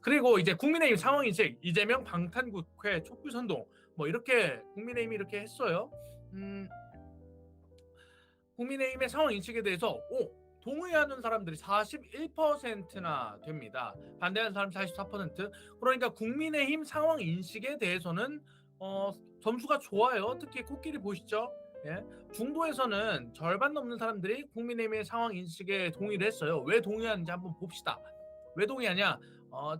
그리고 이제 국민의힘 상황인식 이재명 방탄국회 촛불선동 뭐 이렇게 국민의힘이 이렇게 했어요. 국민의힘의 상황인식에 대해서 동의하는 사람들이 41%나 됩니다. 반대하는 사람 44%. 그러니까 국민의힘 상황인식에 대해서는 점수가 좋아요. 특히 코끼리 보시죠. 예? 중도에서는 절반 넘는 사람들이 국민의힘의 상황인식에 동의를 했어요. 왜 동의하는지 한번 봅시다. 왜 동의하냐?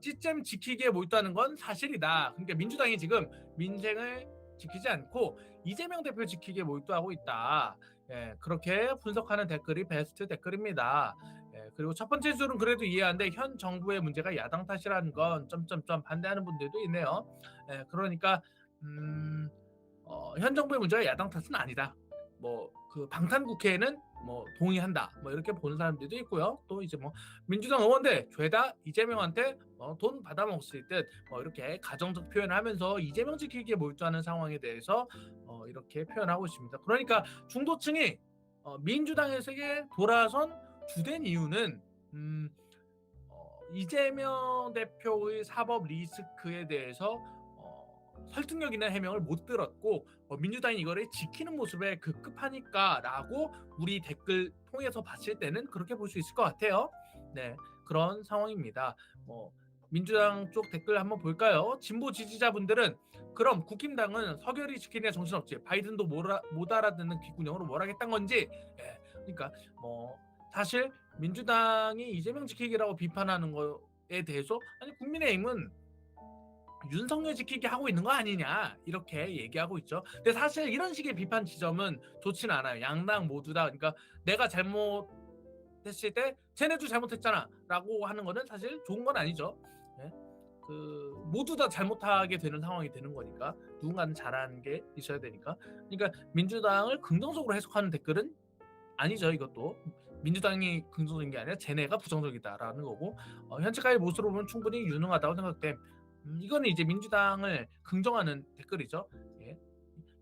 찌잼 지키기에 몰두하는 건 사실이다. 그러니까 민주당이 지금 민생을 지키지 않고 이재명 대표 지키기에 몰두하고 있다. 예, 그렇게 분석하는 댓글이 베스트 댓글입니다. 예, 그리고 첫 번째 줄은 그래도 이해하는데 현 정부의 문제가 야당 탓이라는 건 점점점 반대하는 분들도 있네요. 예, 그러니까 현 정부의 문제가 야당 탓은 아니다. 뭐 그 방탄국회에는 뭐 동의한다. 뭐 이렇게 보는 사람들도 있고요. 또 이제 뭐 민주당 의원들 죄다 이재명한테 돈 받아먹었을 듯 뭐 이렇게 가정적 표현을 하면서 이재명 지키기에 몰두하는 상황에 대해서 이렇게 표현하고 있습니다. 그러니까 중도층이 민주당에게 돌아선 주된 이유는 이재명 대표의 사법 리스크에 대해서 설득력 있는 해명을 못 들었고 민주당이 이거를 지키는 모습에 급급하니까라고 우리 댓글 통해서 봤을 때는 그렇게 볼 수 있을 것 같아요. 네, 그런 상황입니다. 민주당 쪽 댓글 한번 볼까요? 진보 지지자분들은 그럼 국힘당은 서결이 지키느냐 정신없지 바이든도 못 알아듣는 귓구녕으로 뭘 하겠다는 건지. 예, 그러니까 사실 민주당이 이재명 지키기라고 비판하는 거에 대해서 아니 국민의힘은 윤석열 지키기 하고 있는 거 아니냐 이렇게 얘기하고 있죠. 근데 사실 이런 식의 비판 지점은 좋지는 않아요. 양당 모두 다 그러니까 내가 잘못했을 때 쟤네도 잘못했잖아 라고 하는 거는 사실 좋은 건 아니죠. 네? 모두 다 잘못하게 되는 상황이 되는 거니까 누군가는 잘하는 게 있어야 되니까. 그러니까 민주당을 긍정적으로 해석하는 댓글은 아니죠. 이것도 민주당이 긍정적인 게 아니라 쟤네가 부정적이다라는 거고 현재까지 모습으로 보면 충분히 유능하다고 생각돼. 이거는 이제 민주당을 긍정하는 댓글이죠. 예.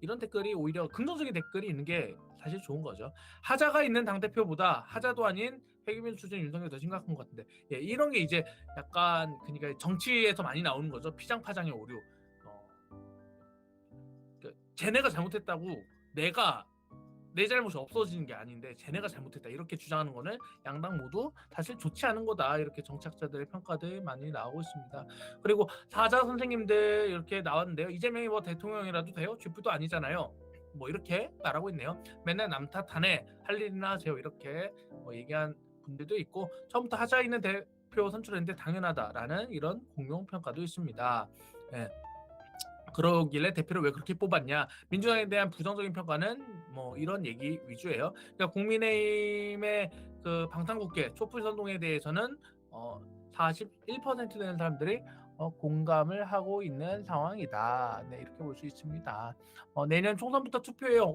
이런 댓글이 오히려 긍정적인 댓글이 있는 게 사실 좋은 거죠. 하자가 있는 당대표보다 하자도 아닌 해결민 수준 윤석열이 더 심각한 것 같은데 예, 이런 게 이제 약간 그러니까 정치에서 많이 나오는 거죠. 피장파장의 오류. 쟤네가 잘못했다고 내 잘못이 없어지는 게 아닌데 쟤네가 잘못했다 이렇게 주장하는 거는 양당 모두 사실 좋지 않은 거다 이렇게 정치학자들의 평가들 많이 나오고 있습니다. 그리고 사자 선생님들 이렇게 나왔는데요. 이재명이 뭐 대통령이라도 돼요? 쥐뿔도 아니잖아요. 뭐 이렇게 말하고 있네요. 맨날 남 탓하네 할 일이나 하세요 이렇게 얘기한 분들도 있고 처음부터 하자 있는 대표 선출했는데 당연하다라는 이런 공룡평가도 있습니다. 예. 그러길래 대표를 왜 그렇게 뽑았냐. 민주당에 대한 부정적인 평가는 뭐 이런 얘기 위주예요. 그러니까 국민의힘의 그 방탄국회 촛불선동에 대해서는 41% 되는 사람들이 공감을 하고 있는 상황이다. 네, 이렇게 볼 수 있습니다. 내년 총선부터 투표해요.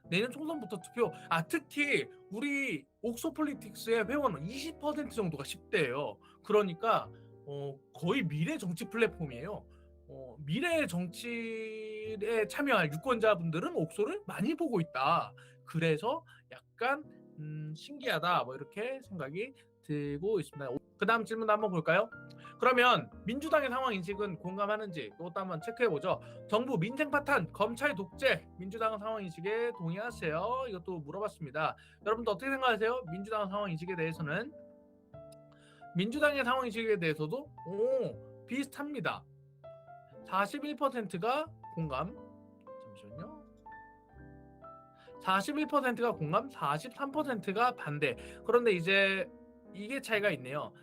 내년 총선부터 투표. 특히 우리 옥소폴리틱스의 회원은 20% 정도가 10대예요. 그러니까 거의 미래 정치 플랫폼이에요. 미래 정치에 참여할 유권자분들은 옥소를 많이 보고 있다. 그래서 약간 신기하다. 뭐 이렇게 생각이 들고 있습니다. 그 다음 질문 한번 볼까요? 그러면 민주당의 상황 인식은 공감하는지 이것도 한번 체크해보죠. 정부 민생 파탄, 검찰 독재, 민주당 상황 인식에 동의하세요? 이것도 물어봤습니다. 여러분도 어떻게 생각하세요? 민주당 상황 인식에 대해서는 민주당의 상황 인식에 대해서도 비슷합니다. 41%가 공감. 잠시만요. 41%가 공감, 43%가 반대. 그런데 이제 이게 차이가 있네요.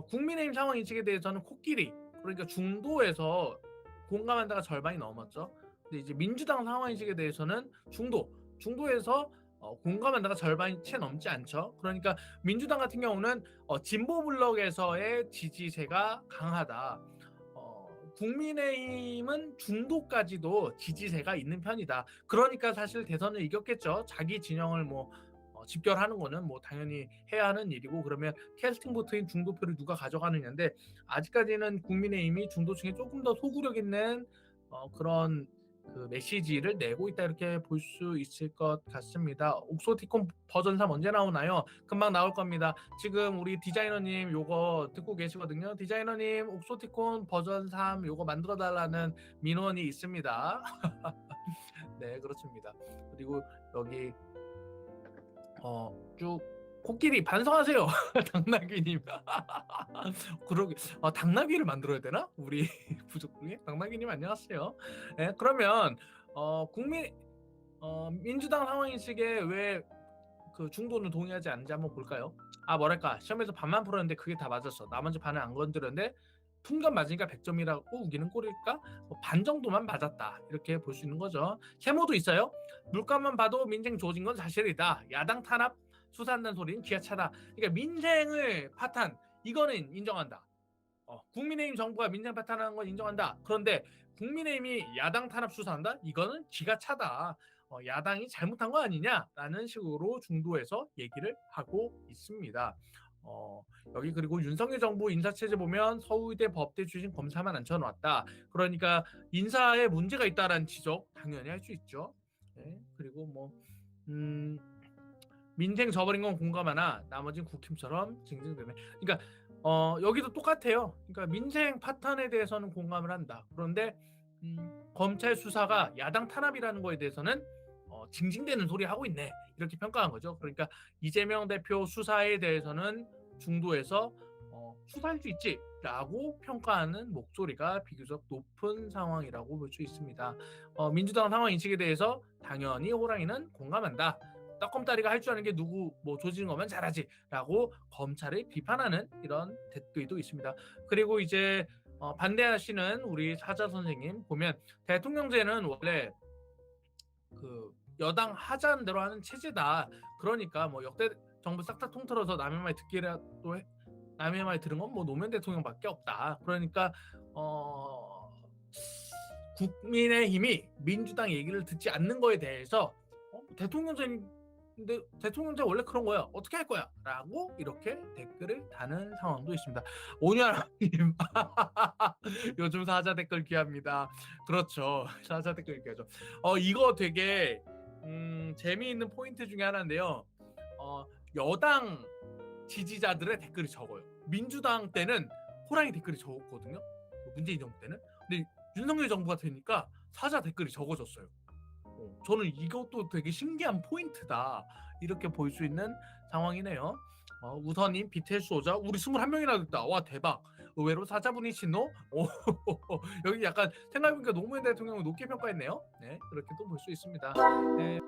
국민의힘 상황 인식에 대해서는 코끼리, 그러니까 중도에서 공감한다가 절반이 넘었죠. 근데 이제 민주당 상황 인식에 대해서는 중도에서 공감한다가 절반이 채 넘지 않죠. 그러니까 민주당 같은 경우는 진보 블록에서의 지지세가 강하다. 국민의힘은 중도까지도 지지세가 있는 편이다. 그러니까 사실 대선을 이겼겠죠. 자기 진영을 집결하는 거는 당연히 해야 하는 일이고 그러면 캐스팅 보트인 중도표를 누가 가져가느냐인데 아직까지는 국민의힘이 중도층에 조금 더 소구력 있는 그런 그 메시지를 내고 있다 이렇게 볼 수 있을 것 같습니다. 옥소티콘 버전 3 언제 나오나요? 금방 나올 겁니다. 지금 우리 디자이너님 요거 듣고 계시거든요. 디자이너님 옥소티콘 버전 3 요거 만들어 달라는 민원이 있습니다. 네, 그렇습니다. 그리고 여기 쭉 코끼리 반성하세요. 당나귀님. 그러게 당나귀를 만들어야 되나? 우리 부족 중에 당나귀님 안녕하세요. 네, 그러면 민주당 상황 인식에 왜 그 중도는 동의하지 않는지 한번 볼까요? 뭐랄까 시험에서 반만 풀었는데 그게 다 맞았어. 나머지 반은 안 건드렸는데 풍견 맞으니까 100점이라고 우기는 꼴일까? 반 정도만 맞았다 이렇게 볼 수 있는 거죠. 세모도 있어요. 물가만 봐도 민생 좋아진 건 사실이다. 야당 탄압 수사한다는 소리는 기아차다. 그러니까 민생을 파탄 이거는 인정한다. 국민의힘 정부가 민생 파탄하는 건 인정한다. 그런데 국민의힘이 야당 탄압 수사한다? 이거는 기가 차다. 야당이 잘못한 거 아니냐라는 식으로 중도에서 얘기를 하고 있습니다. 여기 그리고 윤석열 정부 인사체제 보면 서울대 법대 출신 검사만 앉혀놨다. 그러니까 인사에 문제가 있다라는 지적 당연히 할 수 있죠. 네, 그리고 뭐 민생 저버린 건 공감하나 나머지는 국힘처럼 징징대네. 그러니까 여기도 똑같아요. 그러니까 민생 파탄에 대해서는 공감을 한다. 그런데 검찰 수사가 야당 탄압이라는 거에 대해서는 징징대는 소리 하고 있네. 이렇게 평가한 거죠. 그러니까 이재명 대표 수사에 대해서는 중도에서 수사할 수 있지라고 평가하는 목소리가 비교적 높은 상황이라고 볼 수 있습니다. 민주당 상황 인식에 대해서 당연히 호랑이는 공감한다. 떡검다리가 할 줄 아는 게 누구 뭐 조진거만 잘하지라고 검찰을 비판하는 이런 댓글도 있습니다. 그리고 이제 반대하시는 우리 사자 선생님 보면 대통령제는 원래 그 여당 하자는 대로 하는 체제다. 그러니까 뭐 역대 정부 싹 다 통틀어서 남의 말 듣기라도 남의 말 들은 건 뭐 노무현 대통령밖에 없다. 그러니까 국민의힘이 민주당 얘기를 듣지 않는 거에 대해서 대통령제 대통령제 원래 그런 거야. 어떻게 할 거야? 라고 이렇게 댓글을 다는 상황도 있습니다. 오냐라님 요즘 사자 댓글 귀합니다. 그렇죠. 사자 댓글 귀하죠. 이거 되게 재미있는 포인트 중에 하나인데요. 여당 지지자들의 댓글이 적어요. 민주당 때는 호랑이 댓글이 적었거든요. 문재인 정부 때는. 근데 윤석열 정부가 되니까 사자 댓글이 적어졌어요. 저는 이것도 되게 신기한 포인트다 이렇게 볼 수 있는 상황이네요. 우선님 BTS 오자 우리 21명이나 됐다. 와 대박. 의외로 사자분이 신노? 여기 약간 생각해보니까 노무현 대통령을 높게 평가했네요. 네, 그렇게도 볼 수 있습니다. 네.